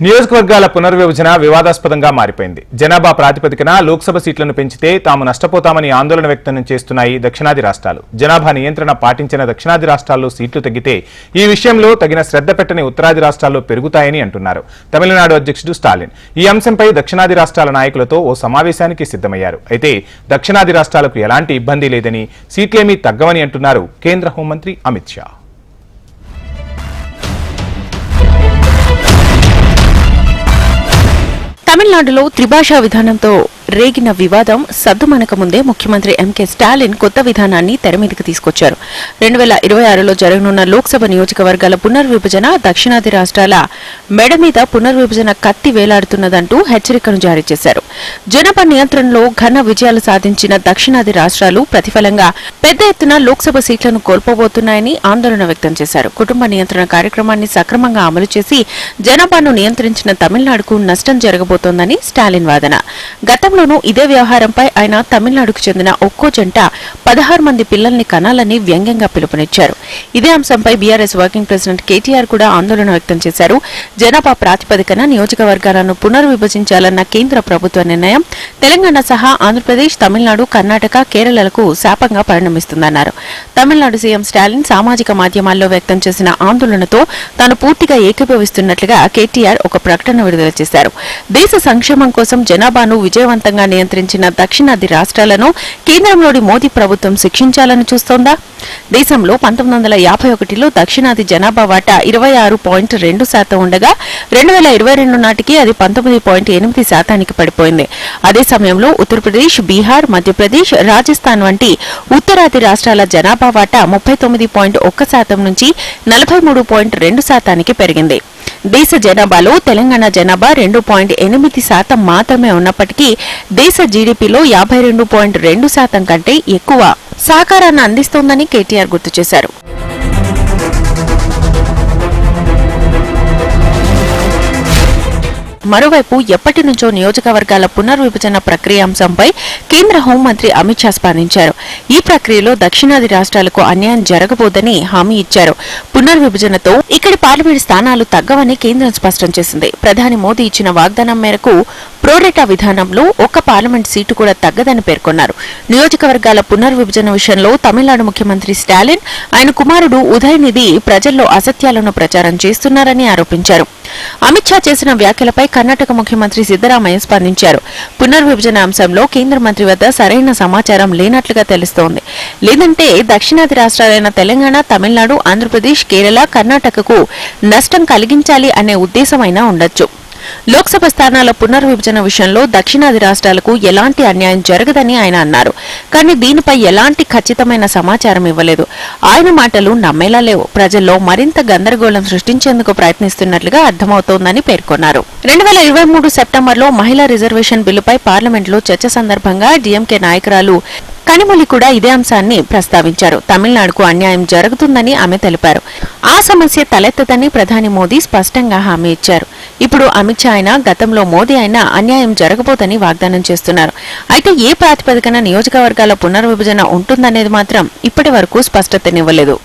నియోజకవర్గాల పునర్విభజన వివాదాస్పదంగా మారిపోయింది. జనాభా ప్రాతిపదికన లోక్సభ సీట్లను పెంచితే తాము నష్టపోతామని ఆందోళన వ్యక్తం చేస్తున్నాయి దక్షిణాది రాష్ట్రాలు. జనాభా నియంత్రణ పాటించిన దక్షిణాది రాష్ట్రాల్లో సీట్లు తగ్గితే ఈ విషయంలో తగిన శ్రద్ధ పెట్టని ఉత్తరాది రాష్ట్రాల్లో పెరుగుతాయని అంటున్నారు. తమిళనాడు అధ్యక్షుడు స్టాలిన్ ఈ అంశంపై దక్షిణాది రాష్ట్రాల నాయకులతో ఓ సమావేశానికి సిద్ధమయ్యారు. అయితే దక్షిణాది రాష్ట్రాలకు ఎలాంటి ఇబ్బంది లేదని, సీట్లేమీ తగ్గవని అంటున్నారు కేంద్ర హోంమంత్రి అమిత్ షా. తమిళనాడులో త్రిభాషా విధానంతో రేగిన వివాదం సద్దుమనక ముందే ముఖ్యమంత్రి ఎంకే స్టాలిన్ కొత్త విధానాన్ని తెరమీదకి తీసుకొచ్చారు. 2026లో జరగనున్న లోక్సభ నియోజకవర్గాల పునర్విభజన దక్షిణాది రాష్ట్రాల మెడ మీద పునర్విభజన కత్తి వేలాడుతున్నదంటూ హెచ్చరికను జారీ చేశారు. జనాభా నియంత్రణలో ఘన విజయాలు సాధించిన దక్షిణాది రాష్ట్రాలు ప్రతిఫలంగా పెద్ద ఎత్తున లోక్సభ సీట్లను కోల్పోబోతున్నాయని ఆందోళన వ్యక్తం చేశారు. కుటుంబ నియంత్రణ కార్యక్రమాన్ని సక్రమంగా అమలు చేసి జనాభాను నియంత్రించిన తమిళనాడుకు నష్టం జరగబోతోందని స్టాలిన్ వాదన. గతంలోనూ ఇదే వ్యవహారంపై ఆయన తమిళనాడుకు చెందిన ఒక్కో జంట 16 మంది పిల్లల్ని కనాలని వ్యంగ్యంగా పిలుపునిచ్చారు. ఇదే అంశంపై బీఆర్ఎస్ వర్కింగ్ ప్రెసిడెంట్ కేటీఆర్ కూడా ఆందోళన వ్యక్తం చేశారు. జనాభా ప్రాతిపదికన నియోజకవర్గాలను పునర్విభజించాలన్న కేంద్ర ప్రభుత్వ నిర్ణయం తెలంగాణ సహా ఆంధ్రప్రదేశ్, తమిళనాడు, కర్ణాటక, కేరళలకు శాపంగా పరిణమిస్తుందన్నారు. తమిళనాడు సీఎం స్టాలిన్ సామాజిక మాధ్యమాల్లో వ్యక్తం చేసిన ఆందోళనతో తాను పూర్తిగా ఏకీభవిస్తున్నట్లుగా కేటీఆర్ ఒక ప్రకటన విడుదల చేశారు. దేశ సంక్షేమం కోసం జనాభాను విజయవంతంగా నియంత్రించిన దక్షిణాది రాష్ట్రాలను కేంద్రంలోని మోదీ ప్రభుత్వం శిక్షించాలని చూస్తోందా? దేశంలో 1951లో దక్షిణాది జనాభా వాటా 26.2% ఉండగా 2022 నాటికి అది 19.8% పడిపోయింది. అదే సమయంలో ఉత్తరప్రదేశ్, బీహార్, మధ్యప్రదేశ్, రాజస్థాన్ వంటి ఉత్తరాది రాష్ట్రాల జనాభా వాటా 39.1% నుంచి 43.2% పెరిగింది. దేశ జనాభాలో తెలంగాణ జనాభా 2.8% మాత్రమే ఉన్నప్పటికీ దేశ జీడీపీలో 52.2% కంటే ఎక్కువ సహకారాన్ని అందిస్తోందని కేటీఆర్ గుర్తు చేశారు. మరోవైపు ఎప్పటి నుంచో నియోజకవర్గాల పునర్విభజన ప్రక్రియ అంశంపై కేంద్ర హోంమంత్రి అమిత్ షా స్పందించారు. ఈ ప్రక్రియలో దక్షిణాది రాష్ట్రాలకు అన్యాయం జరగబోదని హామీ ఇచ్చారు. పునర్విభజనతో ఇక్కడి పార్లమెంట్ స్థానాలు తగ్గవని కేంద్రం స్పష్టం చేసింది. ప్రధాని మోదీ ఇచ్చిన వాగ్దానం మేరకు ప్రోరేటా విధానంలో ఒక్క పార్లమెంట్ సీటు కూడా తగ్గదని పేర్కొన్నారు. నియోజకవర్గాల పునర్విభజన విషయంలో తమిళనాడు ముఖ్యమంత్రి స్టాలిన్, ఆయన కుమారుడు ఉదయనిధి ప్రజల్లో అసత్యాలను ప్రచారం చేస్తున్నారని ఆరోపించారు. అమిత్ షా చేసిన వ్యాఖ్యలపై కర్ణాటక ముఖ్యమంత్రి సిద్దరామయ్య స్పందించారు. పునర్విభజన అంశంలో కేంద్ర మంత్రి వద్ద సరైన సమాచారం లేనట్లుగా తెలుస్తోంది. లేదంటే దక్షిణాది రాష్ట్రాలైన తెలంగాణ, తమిళనాడు, ఆంధ్రప్రదేశ్, కేరళ, కర్ణాటకకు నష్టం కలిగించాలి అనే ఉద్దేశమైనా ఉండొచ్చు. లోక్సభ స్థానాల పునర్విభజన విషయంలో దక్షిణాది రాష్ట్రాలకు ఎలాంటి అన్యాయం జరగదని ఆయన అన్నారు. కానీ దీనిపై ఎలాంటి ఖచ్చితమైన సమాచారం ఇవ్వలేదు. ఆయన మాటలు నమ్మేలా లేవు. ప్రజల్లో మరింత గందరగోళం సృష్టించేందుకు ప్రయత్నిస్తున్నట్లుగా అర్థమవుతోందని పేర్కొన్నారు. 2023 సెప్టెంబర్లో మహిళా రిజర్వేషన్ బిల్లుపై పార్లమెంట్లో చర్చ సందర్భంగా డీఎంకే నాయకురాలు కనిమొళి కూడా ఇదే అంశాన్ని ప్రస్తావించారు. తమిళనాడుకు అన్యాయం జరుగుతుందని ఆమె తెలిపారు. ఆ సమస్య తలెత్తదని ప్రధాని మోదీ స్పష్టంగా హామీ ఇచ్చారు. ఇప్పుడు అమిత్ షా అయినా, గతంలో మోదీ అయినా అన్యాయం జరగబోదని వాగ్దానం చేస్తున్నారు. అయితే ఏ ప్రాతిపదికన నియోజకవర్గాల పునర్విభజన ఉంటుందనేది మాత్రం ఇప్పటి వరకు స్పష్టతనివ్వలేదు.